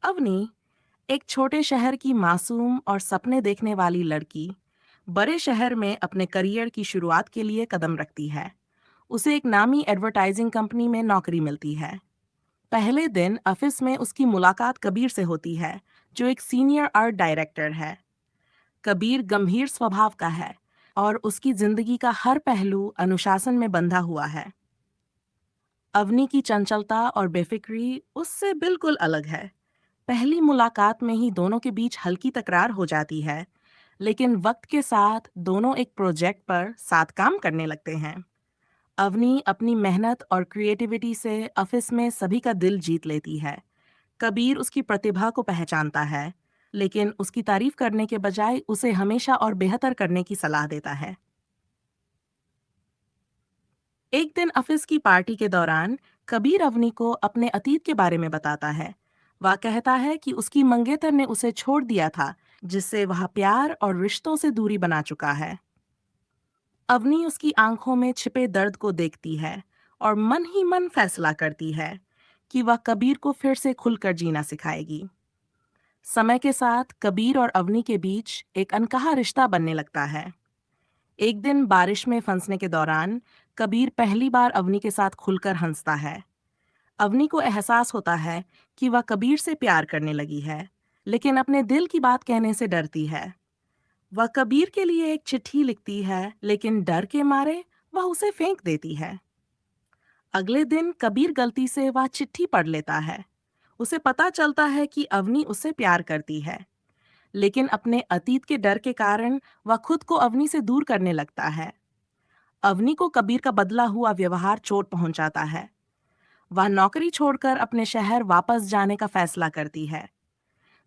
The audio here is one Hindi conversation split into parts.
अवनी, एक छोटे शहर की मासूम और सपने देखने वाली लड़की, बड़े शहर में अपने करियर की शुरुआत के लिए कदम रखती है। उसे एक नामी एडवर्टाइजिंग कंपनी में नौकरी मिलती है। पहले दिन ऑफिस में उसकी मुलाकात कबीर से होती है, जो एक सीनियर आर्ट डायरेक्टर है। कबीर गंभीर स्वभाव का है और उसकी जिंदगी का हर पहलू अनुशासन में बंधा हुआ है। अवनी की चंचलता और बेफिक्री उससे बिल्कुल अलग है। पहली मुलाकात में ही दोनों के बीच हल्की तकरार हो जाती है, लेकिन वक्त के साथ दोनों एक प्रोजेक्ट पर साथ काम करने लगते हैं। अवनी अपनी मेहनत और क्रिएटिविटी से ऑफिस में सभी का दिल जीत लेती है। कबीर उसकी प्रतिभा को पहचानता है, लेकिन उसकी तारीफ करने के बजाय उसे हमेशा और बेहतर करने की सलाह देता है। एक दिन ऑफिस की पार्टी के दौरान कबीर अवनी को अपने अतीत के बारे में बताता है। वह कहता है कि उसकी मंगेतर ने उसे छोड़ दिया था, जिससे वह प्यार और रिश्तों से दूरी बना चुका है। अवनी उसकी आंखों में छिपे दर्द को देखती है और मन ही मन फैसला करती है कि वह कबीर को फिर से खुलकर जीना सिखाएगी। समय के साथ कबीर और अवनी के बीच एक अनकहा रिश्ता बनने लगता है। एक दिन बारिश में फंसने के दौरान कबीर पहली बार अवनी के साथ खुलकर हंसता है। अवनी को एहसास होता है कि वह कबीर से प्यार करने लगी है, लेकिन अपने दिल की बात कहने से डरती है। वह कबीर के लिए एक चिट्ठी लिखती है, लेकिन डर के मारे वह उसे फेंक देती है। अगले दिन कबीर गलती से वह चिट्ठी पढ़ लेता है। उसे पता चलता है कि अवनी उससे प्यार करती है, लेकिन अपने अतीत के डर के कारण वह खुद को अवनी से दूर करने लगता है। अवनी को कबीर का बदला हुआ व्यवहार चोट पहुंचाता है। वह नौकरी छोड़कर अपने शहर वापस जाने का फैसला करती है।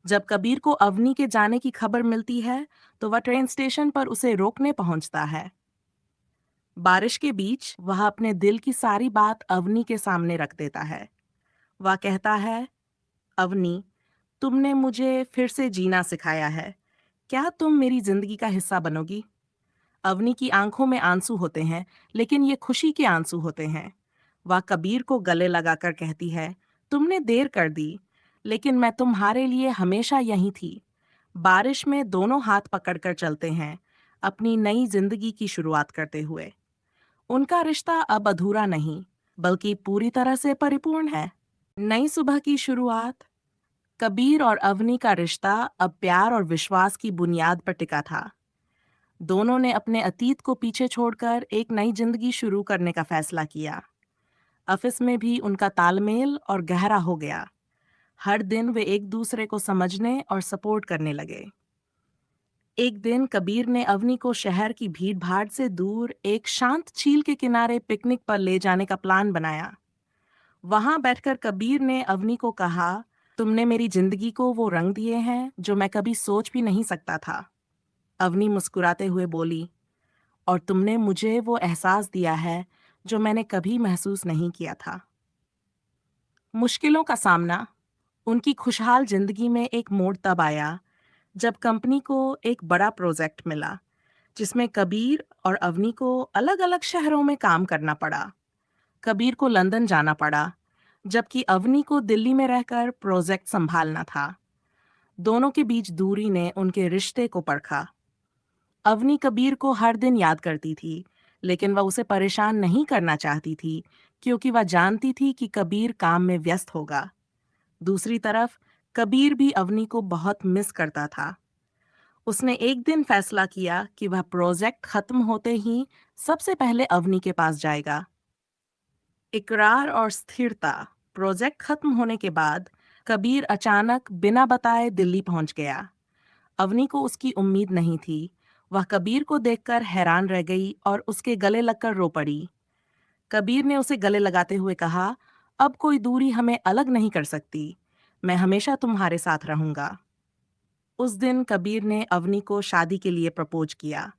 जब कबीर को अवनी के जाने की खबर मिलती है, तो वह ट्रेन स्टेशन पर उसे रोकने पहुंचता है। बारिश के बीच वह अपने दिल की सारी बात अवनी के सामने रख देता है। वह कहता है, अवनी, तुमने मुझे फिर से जीना सिखाया है। क्या तुम मेरी जिंदगी का हिस्सा बनोगी? अवनी की आंखों में आंसू होते हैं, लेकिन ये खुशी के आंसू होते हैं। वह कबीर को गले लगाकर कहती है, तुमने देर कर दी, लेकिन मैं तुम्हारे लिए हमेशा यहीं थी। बारिश में दोनों हाथ पकड़कर चलते हैं, अपनी नई जिंदगी की शुरुआत करते हुए। उनका रिश्ता अब अधूरा नहीं, बल्कि पूरी तरह से परिपूर्ण है। नई सुबह की शुरुआत। कबीर और अवनी का रिश्ता अब प्यार और विश्वास की बुनियाद पर टिका था। दोनों ने अपने अतीत को पीछे छोड़कर एक नई जिंदगी शुरू करने का फैसला किया। ऑफिस में भी उनका तालमेल और गहरा हो गया। हर दिन वे एक दूसरे को समझने और सपोर्ट करने लगे। एक दिन कबीर ने अवनी को शहर की भीड़-भाड़ से दूर एक शांत झील के किनारे पिकनिक पर ले जाने का प्लान बनाया। वहां बैठकर कबीर ने अवनी को कहा, तुमने मेरी जिंदगी को वो रंग दिए हैं जो मैं कभी सोच भी नहीं सकता था। अवनी मुस्कुराते हुए बोली, और तुमने मुझे वो एहसास दिया है जो मैंने कभी महसूस नहीं किया था। मुश्किलों का सामना। उनकी खुशहाल जिंदगी में एक मोड़ तब आया जब कंपनी को एक बड़ा प्रोजेक्ट मिला, जिसमें कबीर और अवनी को अलग-अलग शहरों में काम करना पड़ा। कबीर को लंदन जाना पड़ा, जबकि अवनी को दिल्ली में रहकर प्रोजेक्ट संभालना था। दोनों के बीच दूरी ने उनके रिश्ते को परखा। अवनी कबीर को हर दिन याद करती थी, लेकिन वह उसे परेशान नहीं करना चाहती थी, क्योंकि वह जानती थी कि कबीर काम में व्यस्त होगा। दूसरी तरफ कबीर भी अवनी को बहुत मिस करता था। उसने एक दिन फैसला किया कि वह प्रोजेक्ट खत्म होते ही सबसे पहले अवनी के पास जाएगा। इकरार और स्थिरता। प्रोजेक्ट खत्म होने के बाद कबीर अचानक बिना बताए दिल्ली पहुंच गया। अवनी को उसकी उम्मीद नहीं थी। वह कबीर को देखकर हैरान रह गई और उसके गले लगकर रो पड़ी। कबीर ने उसे गले लगाते हुए कहा, अब कोई दूरी हमें अलग नहीं कर सकती। मैं हमेशा तुम्हारे साथ रहूंगा। उस दिन कबीर ने अवनी को शादी के लिए प्रपोज किया।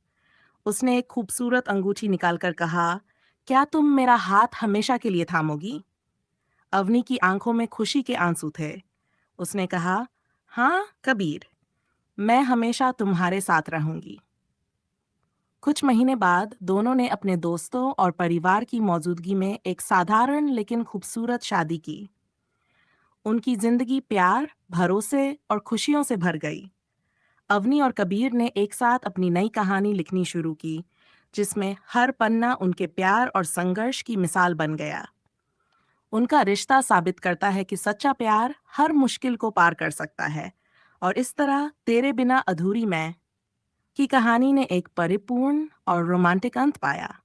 उसने एक खूबसूरत अंगूठी निकालकर कहा, क्या तुम मेरा हाथ हमेशा के लिए थामोगी? अवनी की आंखों में खुशी के आंसू थे। उसने कहा, हाँ कबीर, मैं हमेशा तुम्हारे साथ रहूंगी। कुछ महीने बाद दोनों ने अपने दोस्तों और परिवार की मौजूदगी में एक साधारण लेकिन खूबसूरत शादी की। उनकी जिंदगी प्यार, भरोसे और खुशियों से भर गई। अवनी और कबीर ने एक साथ अपनी नई कहानी लिखनी शुरू की, जिसमें हर पन्ना उनके प्यार और संघर्ष की मिसाल बन गया। उनका रिश्ता साबित करता है कि सच्चा प्यार हर मुश्किल को पार कर सकता है, और इस तरह तेरे बिना अधूरी मैं की कहानी ने एक परिपूर्ण और रोमांटिक अंत पाया।